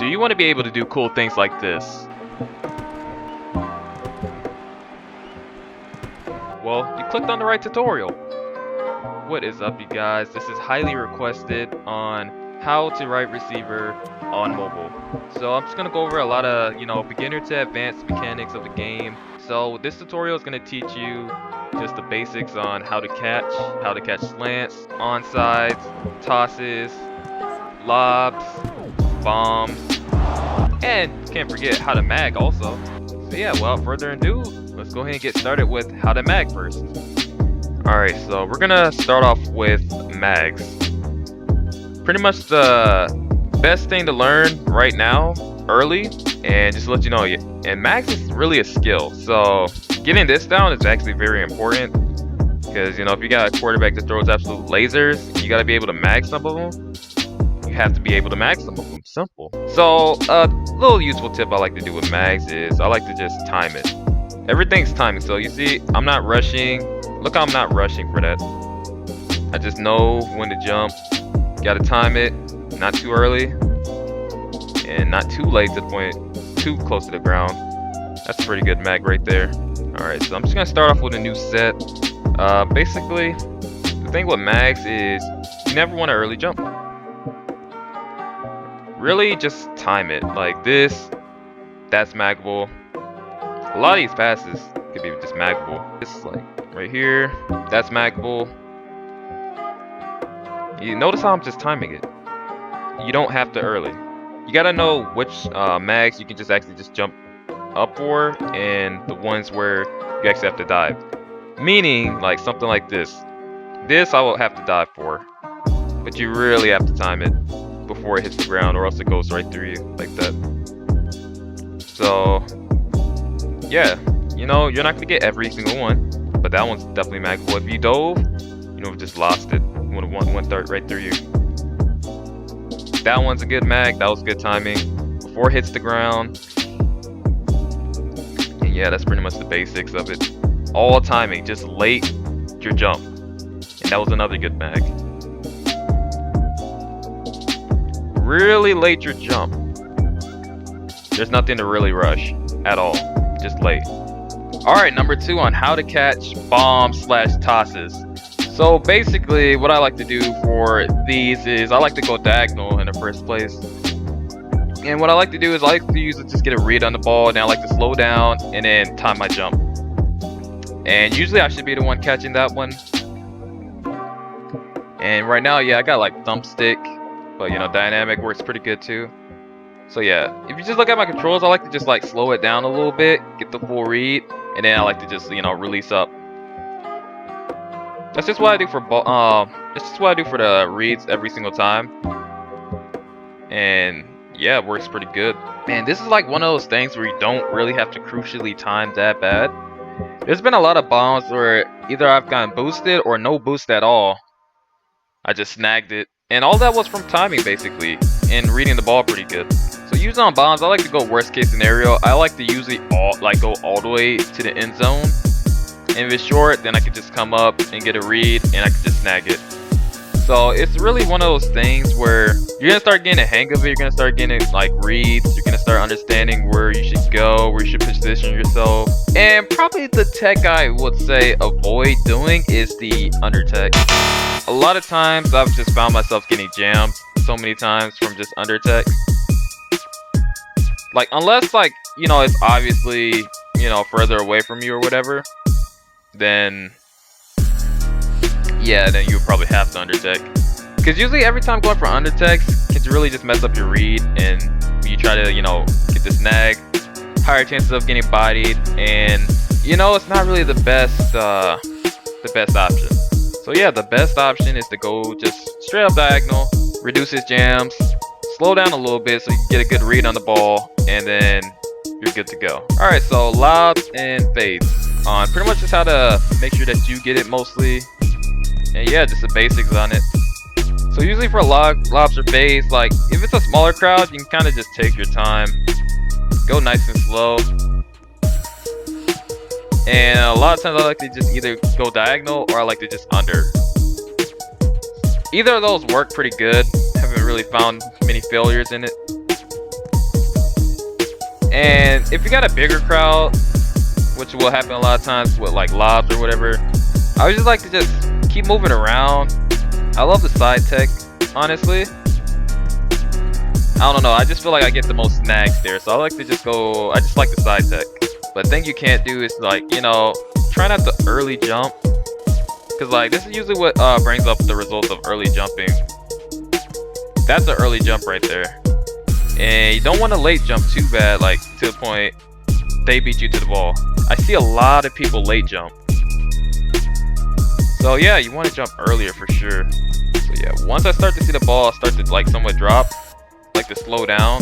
do you want to be able to do cool things like this? Well, you clicked on the right tutorial. What is up, you guys? This is highly requested on how to write receiver on mobile. So I'm just gonna go over a lot of, beginner to advanced mechanics of the game. So this tutorial is gonna teach you just the basics on how to catch slants, onsides, tosses, lobs, bombs, and can't forget how to mag also. So yeah, without further ado, let's go ahead and get started with how to mag first. Alright, so we're gonna start off with mags. Pretty much the best thing to learn right now, early, and just to let you know, and mags is really a skill. So getting this down is actually very important, because if you got a quarterback that throws absolute lasers, you gotta be able to mag some of them. You have to be able to mag some of them. Simple. So a little useful tip I like to do with mags is I like to just time it. Everything's timing. So you see, I'm not rushing. Look how I'm not rushing for that. I just know when to jump. Gotta time it. Not too early. And not too late to the point too close to the ground. That's a pretty good mag right there. Alright, so I'm just gonna start off with a new set. Basically, the thing with mags is you never want to early jump. Really just time it. Like this, that's maggable. A lot of these passes could be just maggable. It's like right here, that's maggable. You notice how I'm just timing it. You don't have to early. You gotta know which mags you can just actually just jump up for, and the ones where you actually have to dive. Meaning, like something like this. This I will have to dive for, but you really have to time it before it hits the ground, or else it goes right through you like that. So yeah, you're not gonna get every single one, but that one's definitely maggable. If you dove, just lost it. Went right through you. That one's a good mag. That was good timing before it hits the ground. And yeah, that's pretty much the basics of it. All timing, just late your jump, and that was another good mag. Really late your jump. There's nothing to really rush at all. Just late. Alright, number 2 on how to catch bombs/tosses. So basically what I like to do for these is I like to go diagonal in the first place. And what I like to do is I like to just get a read on the ball, and I like to slow down and then time my jump. And usually I should be the one catching that one. And right now, yeah, I got like thumbstick, but dynamic works pretty good too. So yeah, if you just look at my controls, I like to just like slow it down a little bit, get the full read, and then I like to just release up. That's just what I do for the reads every single time. And yeah, it works pretty good. Man, this is like one of those things where you don't really have to crucially time that bad. There's been a lot of bombs where either I've gotten boosted or no boost at all. I just snagged it, and all that was from timing basically, and reading the ball pretty good. So usually on bombs, I like to go worst case scenario. I like to usually go all the way to the end zone. And if it's short, then I could just come up and get a read, and I could just snag it. So it's really one of those things where you're gonna start getting a hang of it. You're gonna start getting like reads. You're gonna start understanding where you should go, where you should position yourself. And probably the tech I would say avoid doing is the under tech. A lot of times I've just found myself getting jammed so many times from just under tech. Like unless it's obviously further away from you or whatever, then yeah, then you would probably have to undertech. Because usually every time going for undertechs can really just mess up your read, and when you try to get the snag, higher chances of getting bodied, and it's not really the best option. So yeah, the best option is to go just straight up diagonal, reduce his jams, slow down a little bit so you can get a good read on the ball, and then you're good to go. Alright, so lobs and fades. On pretty much just how to make sure that you get it mostly. And yeah, just the basics on it. So usually for lobs or fades, like if it's a smaller crowd, you can kind of just take your time. Go nice and slow. And a lot of times I like to just either go diagonal or I like to just under. Either of those work pretty good. Haven't really found many failures in it. And if you got a bigger crowd, which will happen a lot of times with like lobs or whatever, I would just like to just keep moving around. I love the side tech, honestly. I don't know, I just feel like I get the most snags there, so I like to just go, I just like the side tech. But thing you can't do is like, you know, try not to early jump, because like this is usually what brings up the results of early jumping. That's an early jump right there. And you don't want to late jump too bad, like to the point they beat you to the ball. I see a lot of people late jump. So yeah, you want to jump earlier for sure. So yeah, once I start to see the ball start to like somewhat drop, like to slow down,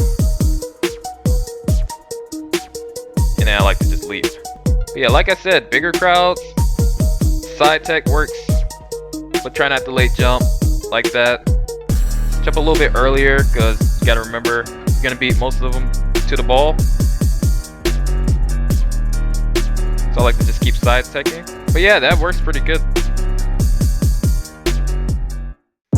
and then I like to just leave. But yeah, like I said, bigger crowds, side tech works, but try not to late jump like that. Jump a little bit earlier, because you gotta remember you're gonna beat most of them to the ball. So I like to just keep side teching. But yeah, that works pretty good.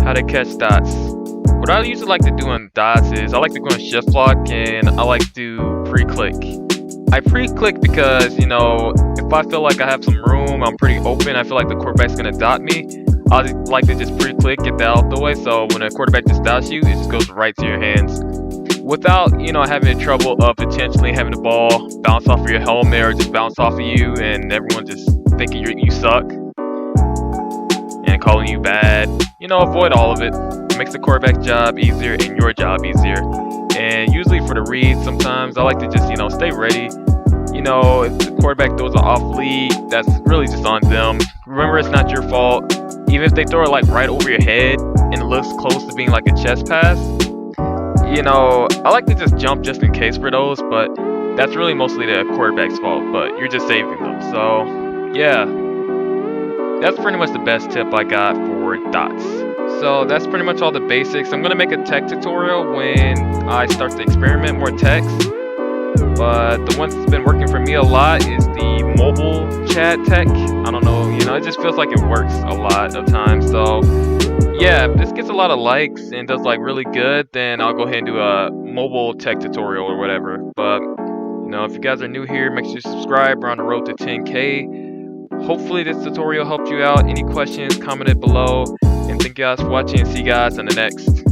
How to catch dots. What I usually like to do on dots is I like to go in shift lock and I like to pre-click. I pre-click because, you know, if I feel like I have some room, I'm pretty open, I feel like the quarterback's gonna dot me, I like to just pre-click, get that out the way, so when a quarterback just dots you, it just goes right to your hands. Without, you know, having trouble of potentially having the ball bounce off of your helmet or just bounce off of you and everyone just thinking you suck and calling you bad. You know, avoid all of it. It makes the quarterback's job easier and your job easier. And usually for the reads, sometimes I like to just, you know, stay ready. You know, if the quarterback throws an off lead, that's really just on them. Remember, it's not your fault. Even if they throw it like right over your head and it looks close to being like a chest pass, you know, I like to just jump just in case for those, but that's really mostly the quarterback's fault, but you're just saving them. So yeah, that's pretty much the best tip I got for dots. So that's pretty much all the basics. I'm gonna make a tech tutorial when I start to experiment more techs, but the one that's been working for me a lot is the mobile chat tech. I don't know, you know, it just feels like it works a lot of times. So yeah, if this gets a lot of likes and does like really good, then I'll go ahead and do a mobile tech tutorial or whatever. But you know, if you guys are new here, make sure you subscribe. We're on the road to 10K. Hopefully this tutorial helped you out. Any questions, comment it below. And thank you guys for watching, and see you guys in the next.